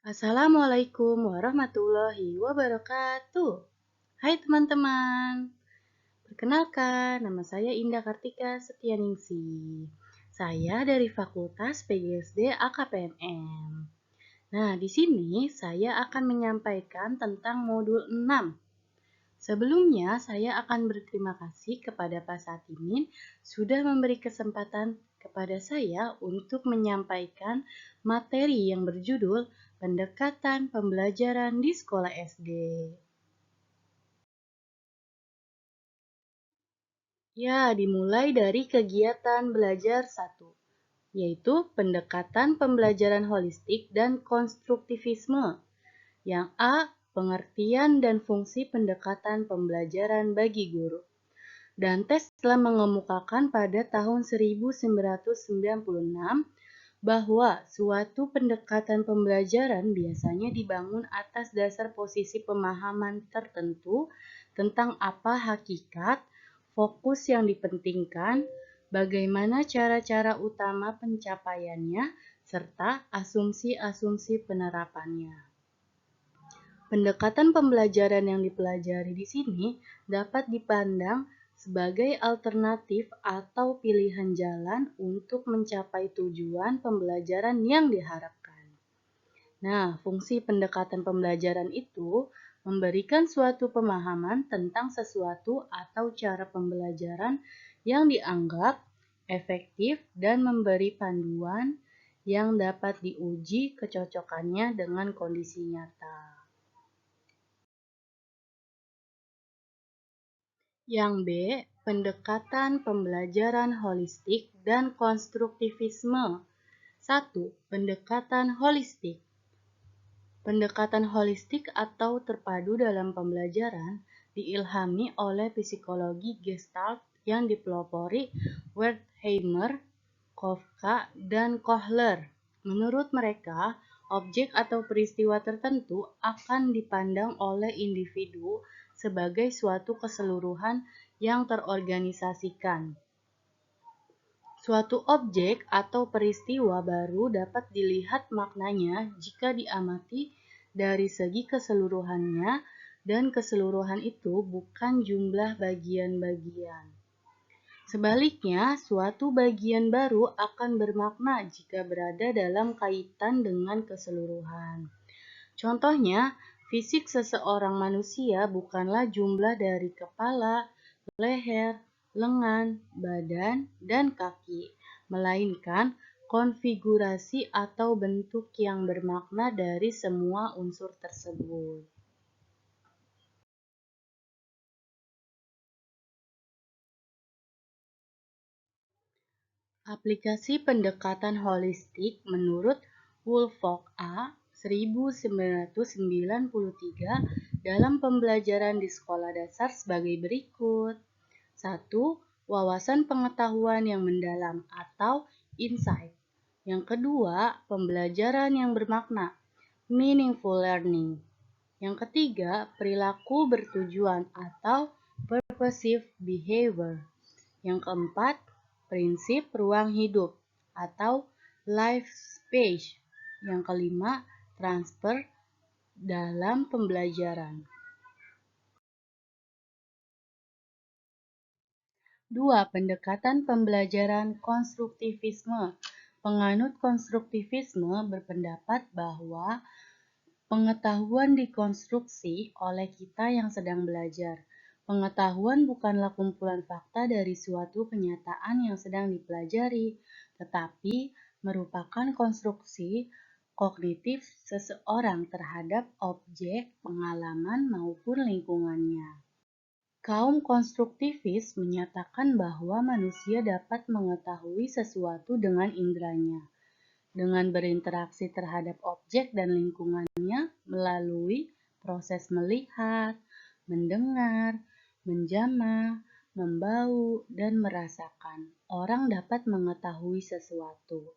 Assalamualaikum warahmatullahi wabarakatuh. Hai teman-teman, perkenalkan nama saya Indah Kartika Setianingsi. Saya dari Fakultas PGSD AKPNM. Nah, di sini saya akan menyampaikan tentang modul 6. Sebelumnya, saya akan berterima kasih kepada Pak Satimin sudah memberi kesempatan kepada saya untuk menyampaikan materi yang berjudul Pendekatan Pembelajaran di Sekolah SD. Ya, dimulai dari kegiatan belajar 1, yaitu pendekatan pembelajaran holistik dan konstruktivisme. Yang A, pengertian dan fungsi pendekatan pembelajaran bagi guru. Dantes telah mengemukakan pada tahun 1996 bahwa suatu pendekatan pembelajaran biasanya dibangun atas dasar posisi pemahaman tertentu tentang apa hakikat, fokus yang dipentingkan, bagaimana cara-cara utama pencapaiannya, serta asumsi-asumsi penerapannya. Pendekatan pembelajaran yang dipelajari di sini dapat dipandang sebagai alternatif atau pilihan jalan untuk mencapai tujuan pembelajaran yang diharapkan. Nah, fungsi pendekatan pembelajaran itu memberikan suatu pemahaman tentang sesuatu atau cara pembelajaran yang dianggap efektif dan memberi panduan yang dapat diuji kecocokannya dengan kondisi nyata. Yang B, pendekatan pembelajaran holistik dan konstruktivisme. 1. Pendekatan holistik. Pendekatan holistik atau terpadu dalam pembelajaran diilhami oleh psikologi Gestalt yang dipelopori Wertheimer, Kafka, dan Kohler. Menurut mereka, objek atau peristiwa tertentu akan dipandang oleh individu sebagai suatu keseluruhan yang terorganisasikan. Suatu objek atau peristiwa baru dapat dilihat maknanya jika diamati dari segi keseluruhannya, dan keseluruhan itu bukan jumlah bagian-bagian. Sebaliknya, suatu bagian baru akan bermakna jika berada dalam kaitan dengan keseluruhan. Contohnya, fisik seseorang manusia bukanlah jumlah dari kepala, leher, lengan, badan, dan kaki, melainkan konfigurasi atau bentuk yang bermakna dari semua unsur tersebut. Aplikasi pendekatan holistik menurut Woolfolk A. 1993 dalam pembelajaran di sekolah dasar sebagai berikut. 1. Wawasan pengetahuan yang mendalam atau insight. Yang kedua, pembelajaran yang bermakna, meaningful learning. Yang ketiga, perilaku bertujuan atau purposive behavior. Yang keempat, prinsip ruang hidup atau life space. Yang kelima, transfer dalam pembelajaran. 2. Pendekatan pembelajaran konstruktivisme. Penganut konstruktivisme berpendapat bahwa pengetahuan dikonstruksi oleh kita yang sedang belajar. Pengetahuan bukanlah kumpulan fakta dari suatu kenyataan yang sedang dipelajari, tetapi merupakan konstruksi kognitif seseorang terhadap objek, pengalaman, maupun lingkungannya. Kaum konstruktivis menyatakan bahwa manusia dapat mengetahui sesuatu dengan inderanya, dengan berinteraksi terhadap objek dan lingkungannya melalui proses melihat, mendengar, menjamah, membau, dan merasakan. Orang dapat mengetahui sesuatu.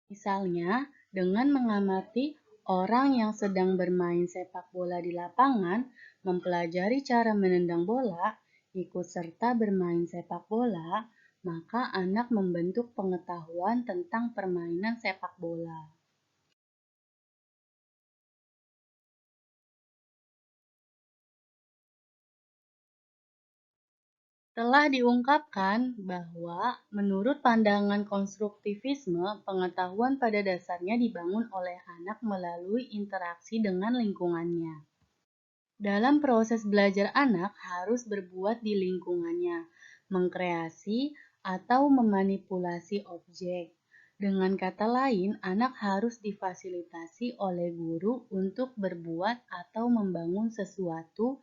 Misalnya, dengan mengamati orang yang sedang bermain sepak bola di lapangan, mempelajari cara menendang bola, ikut serta bermain sepak bola, maka anak membentuk pengetahuan tentang permainan sepak bola. Telah diungkapkan bahwa menurut pandangan konstruktivisme, pengetahuan pada dasarnya dibangun oleh anak melalui interaksi dengan lingkungannya. Dalam proses belajar, anak harus berbuat di lingkungannya, mengkreasi atau memanipulasi objek. Dengan kata lain, anak harus difasilitasi oleh guru untuk berbuat atau membangun sesuatu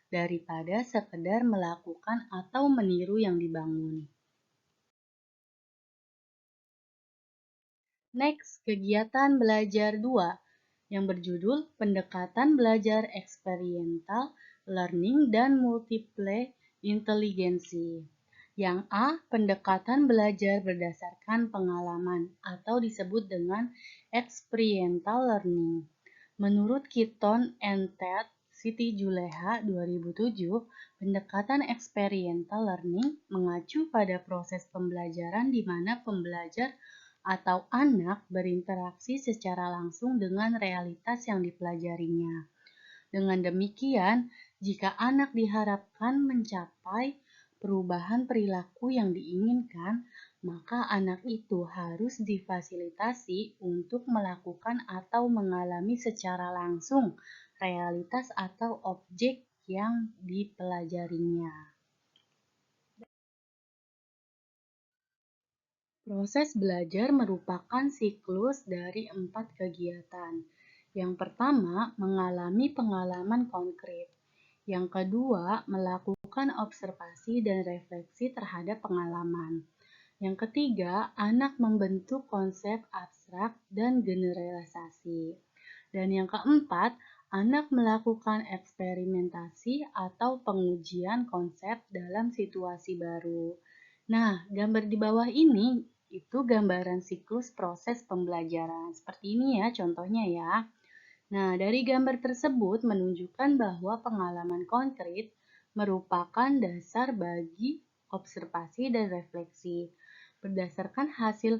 daripada sekedar melakukan atau meniru yang dibangun. Next, kegiatan belajar 2 yang berjudul Pendekatan Belajar Eksperiental, Learning, dan Multiple Inteligensi. Yang A, pendekatan belajar berdasarkan pengalaman atau disebut dengan experiential learning. Menurut Keaton and Ted, Siti Juleha 2007, pendekatan experiential learning mengacu pada proses pembelajaran di mana pembelajar atau anak berinteraksi secara langsung dengan realitas yang dipelajarinya. Dengan demikian, jika anak diharapkan mencapai perubahan perilaku yang diinginkan, maka anak itu harus difasilitasi untuk melakukan atau mengalami secara langsung realitas atau objek yang dipelajarinya. Proses belajar merupakan siklus dari 4 kegiatan. Yang pertama, mengalami pengalaman konkret. Yang kedua, melakukan observasi dan refleksi terhadap pengalaman. Yang ketiga, anak membentuk konsep abstrak dan generalisasi. Dan yang keempat, anak melakukan eksperimentasi atau pengujian konsep dalam situasi baru. Nah, gambar di bawah ini itu gambaran siklus proses pembelajaran. Seperti ini ya contohnya ya. Nah, dari gambar tersebut menunjukkan bahwa pengalaman konkret merupakan dasar bagi observasi dan refleksi. Berdasarkan hasil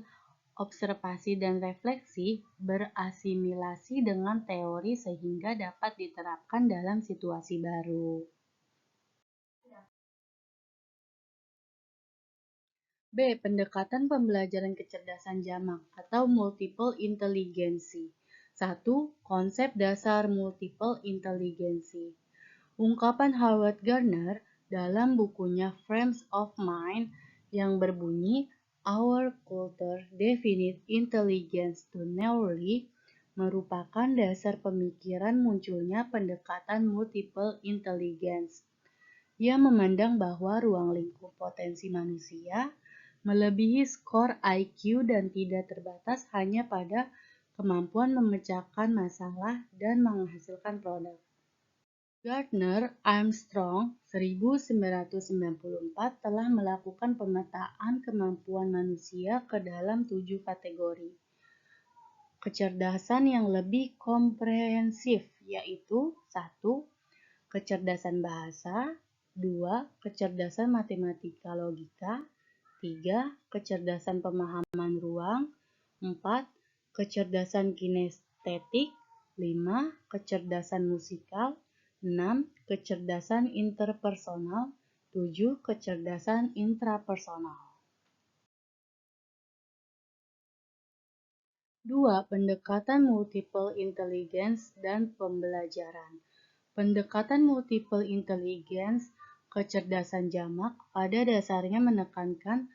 observasi dan refleksi berasimilasi dengan teori sehingga dapat diterapkan dalam situasi baru. B. Pendekatan pembelajaran kecerdasan jamak atau multiple intelligency. 1. Konsep dasar multiple intelligency. Ungkapan Howard Gardner dalam bukunya Frames of Mind yang berbunyi Our Culture Definite Intelligence to Narrowly merupakan dasar pemikiran munculnya pendekatan multiple intelligence. Ia memandang bahwa ruang lingkup potensi manusia melebihi skor IQ dan tidak terbatas hanya pada kemampuan memecahkan masalah dan menghasilkan produk. Gardner Armstrong 1994 telah melakukan pemetaan kemampuan manusia ke dalam 7 kategori. Kecerdasan yang lebih komprehensif yaitu 1. Kecerdasan bahasa, 2. Kecerdasan matematika logika, 3. Kecerdasan pemahaman ruang, 4. Kecerdasan kinestetik, 5. Kecerdasan musikal, 6. Kecerdasan interpersonal, 7. Kecerdasan intrapersonal. 2. Pendekatan multiple intelligence dan pembelajaran. Pendekatan multiple intelligence, kecerdasan jamak, pada dasarnya menekankan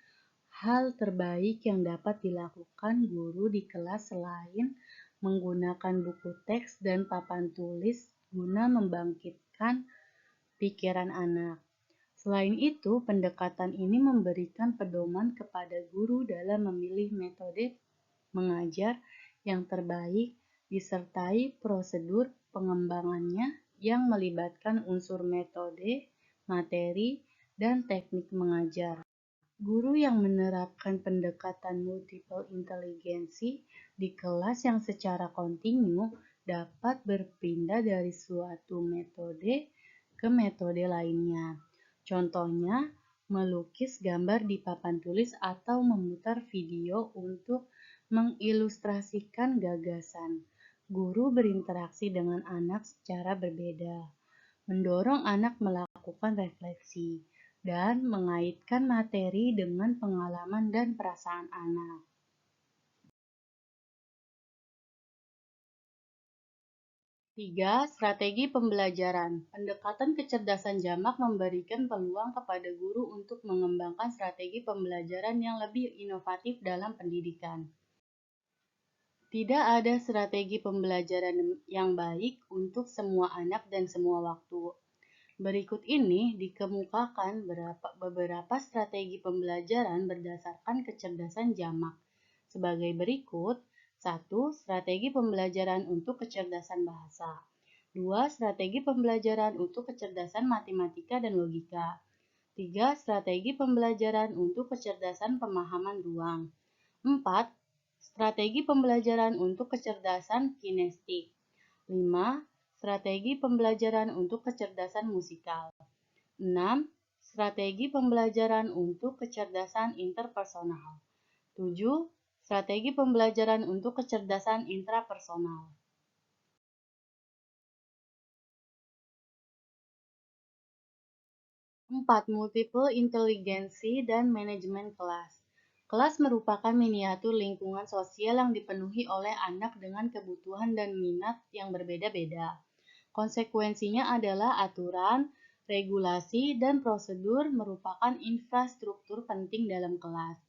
hal terbaik yang dapat dilakukan guru di kelas selain menggunakan buku teks dan papan tulis guna membangkitkan pikiran anak. Selain itu, pendekatan ini memberikan pedoman kepada guru dalam memilih metode mengajar yang terbaik disertai prosedur pengembangannya yang melibatkan unsur metode, materi, dan teknik mengajar. Guru yang menerapkan pendekatan multiple intelligency di kelas yang secara kontinu dapat berpindah dari suatu metode ke metode lainnya. Contohnya, melukis gambar di papan tulis atau memutar video untuk mengilustrasikan gagasan. Guru berinteraksi dengan anak secara berbeda, mendorong anak melakukan refleksi, dan mengaitkan materi dengan pengalaman dan perasaan anak. 3. Strategi pembelajaran. Pendekatan kecerdasan jamak memberikan peluang kepada guru untuk mengembangkan strategi pembelajaran yang lebih inovatif dalam pendidikan. Tidak ada strategi pembelajaran yang baik untuk semua anak dan semua waktu. Berikut ini dikemukakan beberapa strategi pembelajaran berdasarkan kecerdasan jamak. Sebagai berikut: 1. Strategi pembelajaran untuk kecerdasan bahasa. 2. Strategi pembelajaran untuk kecerdasan matematika dan logika. 3. Strategi pembelajaran untuk kecerdasan pemahaman ruang. 4. Strategi pembelajaran untuk kecerdasan kinestik. 5. Strategi pembelajaran untuk kecerdasan musikal. 6. Strategi pembelajaran untuk kecerdasan interpersonal. 7. Strategi pembelajaran untuk kecerdasan intrapersonal. 4. Multiple inteligensi dan manajemen kelas. Kelas merupakan miniatur lingkungan sosial yang dipenuhi oleh anak dengan kebutuhan dan minat yang berbeda-beda. Konsekuensinya adalah aturan, regulasi, dan prosedur merupakan infrastruktur penting dalam kelas.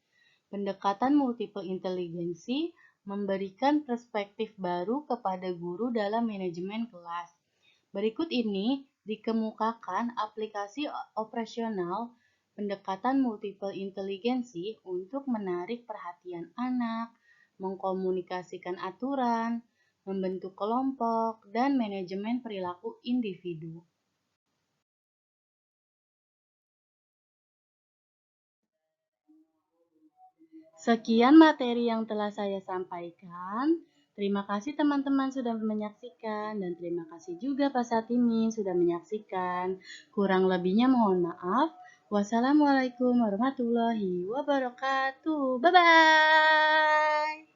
Pendekatan multiple inteligensi memberikan perspektif baru kepada guru dalam manajemen kelas. Berikut ini dikemukakan aplikasi operasional pendekatan multiple inteligensi untuk menarik perhatian anak, mengkomunikasikan aturan, membentuk kelompok, dan manajemen perilaku individu. Sekian materi yang telah saya sampaikan. Terima kasih teman-teman sudah menyaksikan dan terima kasih juga Pak Satimi sudah menyaksikan. Kurang lebihnya mohon maaf. Wassalamualaikum warahmatullahi wabarakatuh. Bye-bye.